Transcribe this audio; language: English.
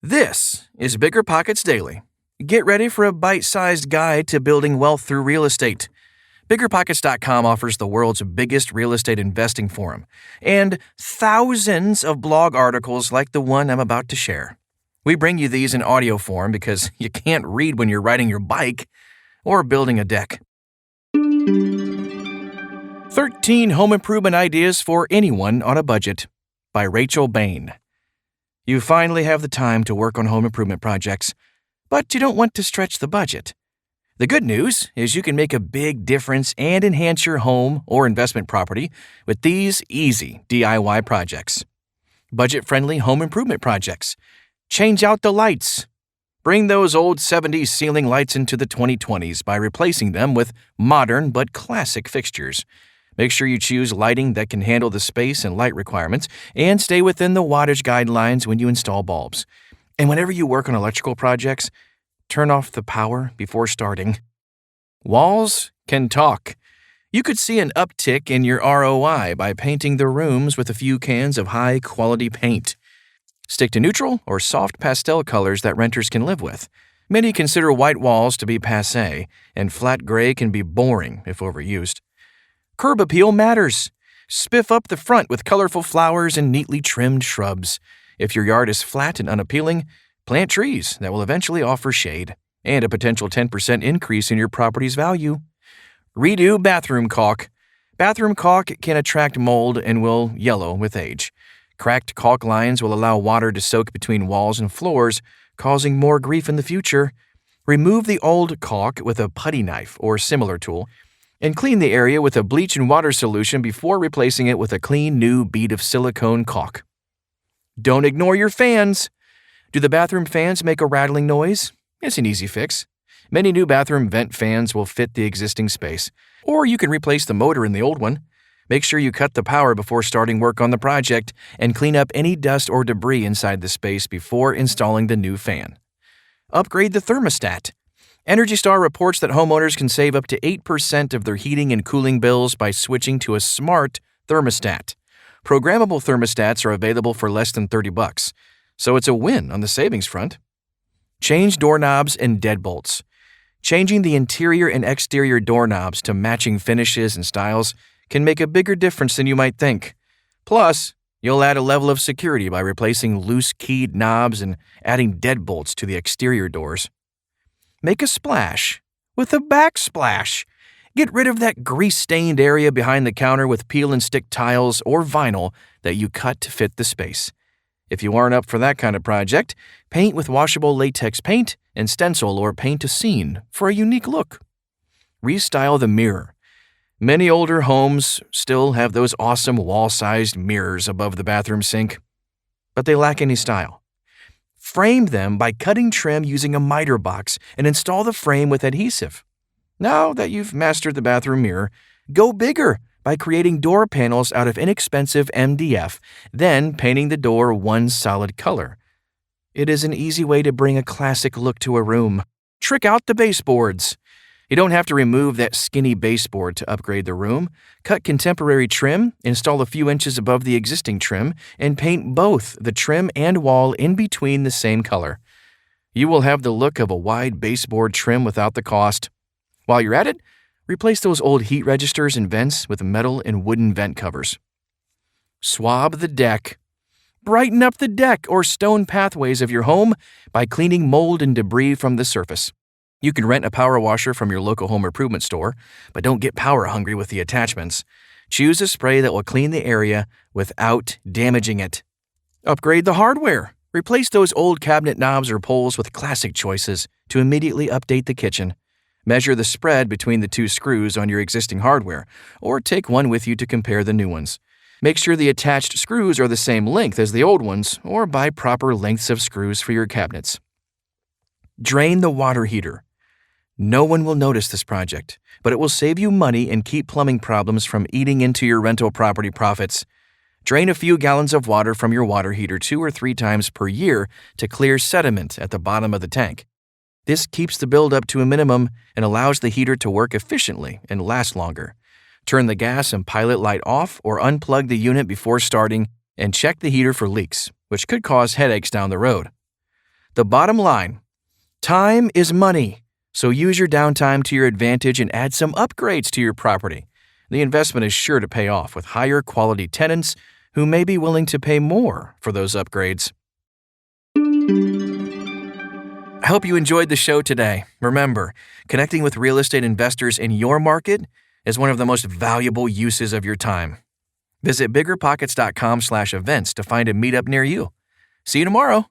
This is BiggerPockets Daily. Get ready for a bite-sized guide to building wealth through real estate. BiggerPockets.com offers the world's biggest real estate investing forum and thousands of blog articles like the one I'm about to share. We bring you these in audio form because you can't read when you're riding your bike or building a deck. 13 Home Improvement Ideas for Anyone on a Budget by Rachel Bain. You finally have the time to work on home improvement projects, but you don't want to stretch the budget. The good news is you can make a big difference and enhance your home or investment property with these easy DIY projects. Budget-friendly home improvement projects. Change out the lights. Bring those old 70s ceiling lights into the 2020s by replacing them with modern but classic fixtures. Make sure you choose lighting that can handle the space and light requirements and stay within the wattage guidelines when you install bulbs. And whenever you work on electrical projects, turn off the power before starting. Walls can talk. You could see an uptick in your ROI by painting the rooms with a few cans of high-quality paint. Stick to neutral or soft pastel colors that renters can live with. Many consider white walls to be passe, and flat gray can be boring if overused. Curb appeal matters. Spiff up the front with colorful flowers and neatly trimmed shrubs. If your yard is flat and unappealing, plant trees that will eventually offer shade and a potential 10% increase in your property's value. Redo bathroom caulk. Bathroom caulk can attract mold and will yellow with age. Cracked caulk lines will allow water to soak between walls and floors, causing more grief in the future. Remove the old caulk with a putty knife or similar tool, and clean the area with a bleach and water solution before replacing it with a clean new bead of silicone caulk. Don't ignore your fans. Do the bathroom fans make a rattling noise? It's an easy fix. Many new bathroom vent fans will fit the existing space, or you can replace the motor in the old one. Make sure you cut the power before starting work on the project and clean up any dust or debris inside the space before installing the new fan. Upgrade the thermostat. Energy Star reports that homeowners can save up to 8% of their heating and cooling bills by switching to a smart thermostat. Programmable thermostats are available for less than $30, so it's a win on the savings front. Change doorknobs and deadbolts. Changing the interior and exterior doorknobs to matching finishes and styles can make a bigger difference than you might think. Plus, you'll add a level of security by replacing loose-keyed knobs and adding deadbolts to the exterior doors. Make a splash with a backsplash. Get rid of that grease-stained area behind the counter with peel-and-stick tiles or vinyl that you cut to fit the space. If you aren't up for that kind of project, paint with washable latex paint and stencil or paint a scene for a unique look. Restyle the mirror. Many older homes still have those awesome wall-sized mirrors above the bathroom sink, but they lack any style. Frame them by cutting trim using a miter box and install the frame with adhesive. Now that you've mastered the bathroom mirror, go bigger by creating door panels out of inexpensive MDF, then painting the door one solid color. It is an easy way to bring a classic look to a room. Trick out the baseboards. You don't have to remove that skinny baseboard to upgrade the room. Cut contemporary trim, install a few inches above the existing trim, and paint both the trim and wall in between the same color. You will have the look of a wide baseboard trim without the cost. While you're at it, replace those old heat registers and vents with metal and wooden vent covers. Swab the deck. Brighten up the deck or stone pathways of your home by cleaning mold and debris from the surface. You can rent a power washer from your local home improvement store, but don't get power hungry with the attachments. Choose a spray that will clean the area without damaging it. Upgrade the hardware. Replace those old cabinet knobs or pulls with classic choices to immediately update the kitchen. Measure the spread between the two screws on your existing hardware, or take one with you to compare the new ones. Make sure the attached screws are the same length as the old ones, or buy proper lengths of screws for your cabinets. Drain the water heater. No one will notice this project, but it will save you money and keep plumbing problems from eating into your rental property profits. Drain a few gallons of water from your water heater 2 or 3 times per year to clear sediment at the bottom of the tank. This keeps the buildup to a minimum and allows the heater to work efficiently and last longer. Turn the gas and pilot light off or unplug the unit before starting and check the heater for leaks, which could cause headaches down the road. The bottom line: time is money, so use your downtime to your advantage and add some upgrades to your property. The investment is sure to pay off with higher quality tenants who may be willing to pay more for those upgrades. I hope you enjoyed the show today. Remember, connecting with real estate investors in your market is one of the most valuable uses of your time. Visit BiggerPockets.com/events to find a meetup near you. See you tomorrow.